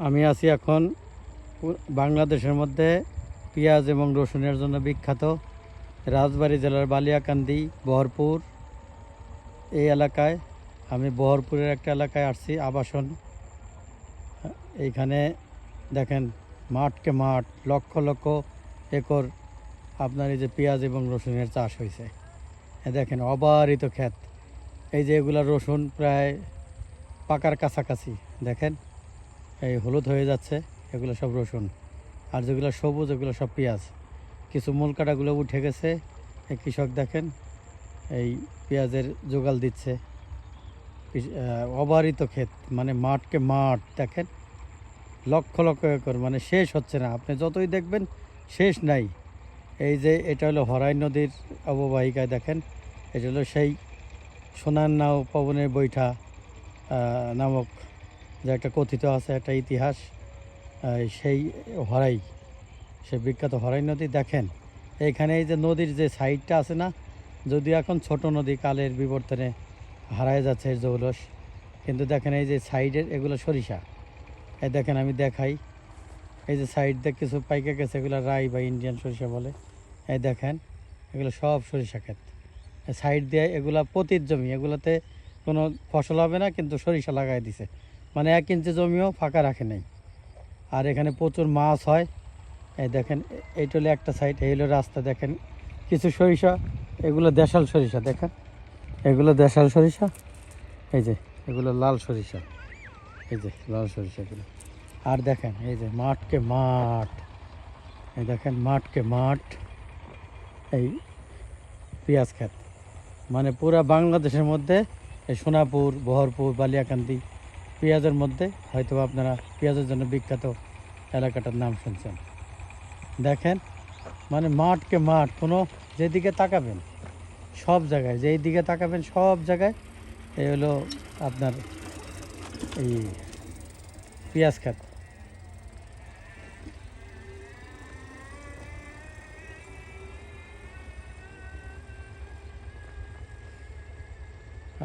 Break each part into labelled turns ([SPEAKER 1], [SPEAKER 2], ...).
[SPEAKER 1] আমি আছি এখন বাংলাদেশের মধ্যে পেঁয়াজ এবং রসুনের জন্য বিখ্যাত রাজবাড়ী জেলার বালিয়াকান্দি বহরপুর এই এলাকায়। আমি বহরপুরের একটা এলাকায় আসছি আবাসন। এইখানে দেখেন মাঠকে মাঠ, লক্ষ লক্ষ একর আপনার এই যে পেঁয়াজ এবং রসুনের চাষ হয়েছে। দেখেন অবারিত ক্ষেত। এই যে এগুলা রসুন প্রায় পাকার কাছাকাছি, দেখেন এই হলুদ হয়ে যাচ্ছে, এগুলো সব রসুন। আর যেগুলো সবুজ এগুলো সব পেঁয়াজ। কিছু মূল কাটাগুলো উঠে গেছে। এই কৃষক দেখেন এই পেঁয়াজের জোগাল দিচ্ছে। অবারিত ক্ষেত, মানে মাঠকে মাঠ, দেখেন লক্ষ লক্ষ একর, মানে শেষ হচ্ছে না। আপনি যতই দেখবেন শেষ নাই। এই যে এটা হলো হরাই নদীর অববাহিকায়, দেখেন এটা হলো সেই সোনার নাও পবনের বৈঠা নামক যে একটা কথিত আছে একটা ইতিহাস। সেই হরাই, সে বিখ্যাত হরাই নদী। দেখেন এইখানে এই যে নদীর যে সাইডটা আছে না, যদিও এখন ছোট নদী কালের বিবর্তনে হারায় যাচ্ছে এর জৌলস, কিন্তু দেখেন এই যে সাইডের এগুলো সরিষা। এই দেখেন আমি দেখাই, এই যে সাইড দিয়ে কিছু পাইকে গেছে, এগুলো রাই বা ইন্ডিয়ান সরিষা বলে। এই দেখেন এগুলো সব সরিষা ক্ষেত। সাইড দিয়ে এগুলা পতির জমি, এগুলোতে কোনো ফসল হবে না, কিন্তু সরিষা লাগাই দিছে, মানে 1 ইঞ্চি জমিও ফাঁকা রাখে নাই। আর এখানে প্রচুর মাছ হয়। এই দেখেন এইটা হলো একটা সাইড, এই হলো রাস্তা। দেখেন কিছু সরিষা, এগুলো দেশাল সরিষা, দেখেন এগুলো দেশাল সরিষা। এই যে এগুলো লাল সরিষা, এই যে লাল সরিষাগুলো। আর দেখেন এই যে মাঠকে মাঠ, এই দেখেন মাঠকে মাঠ, এই পেঁয়াজ ক্ষেত। মানে পুরা বাংলাদেশের মধ্যে এই সোনাপুর, বহরপুর, বালিয়াকান্দি পেঁয়াজের মধ্যে হয়তো আপনারা পেঁয়াজের জন্য বিখ্যাত এলাকাটার নাম শুনছেন। দেখেন মানে মাঠকে মাঠ, কোনো যেদিকে তাকাবেন সব জায়গায়, যেই দিকে তাকাবেন সব জায়গায় এই হলো আপনার এই পেঁয়াজ ক্ষেত।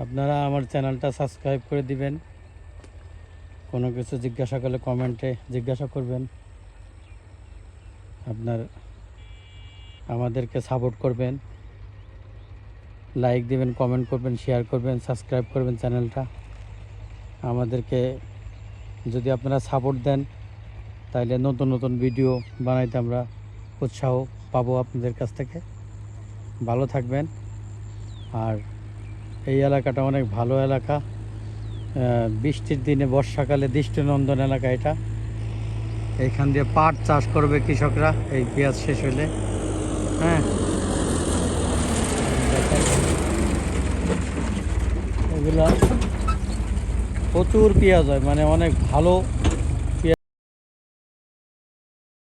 [SPEAKER 1] আপনারা আমার চ্যানেলটা সাবস্ক্রাইব করে দিবেন। কোনো কিছু জিজ্ঞাসা করলে কমেন্টে জিজ্ঞাসা করবেন। আপনার আমাদেরকে সাপোর্ট করবেন, লাইক দিবেন, কমেন্ট করবেন, শেয়ার করবেন, সাবস্ক্রাইব করবেন চ্যানেলটা। আমাদেরকে যদি আপনারা সাপোর্ট দেন তাহলে নতুন নতুন ভিডিও বানাইতে আমরা উৎসাহ পাবো আপনাদের কাছ থেকে। ভালো থাকবেন। আর এই এলাকাটা অনেক ভালো এলাকা, বৃষ্টির দিনে বর্ষাকালে দৃষ্টিনন্দন এলাকা এটা। এইখান দিয়ে পাট চাষ করবে কৃষকরা এই পেঁয়াজ শেষ হলে। হ্যাঁ, এগুলা প্রচুর পেঁয়াজ হয়, মানে অনেক ভালো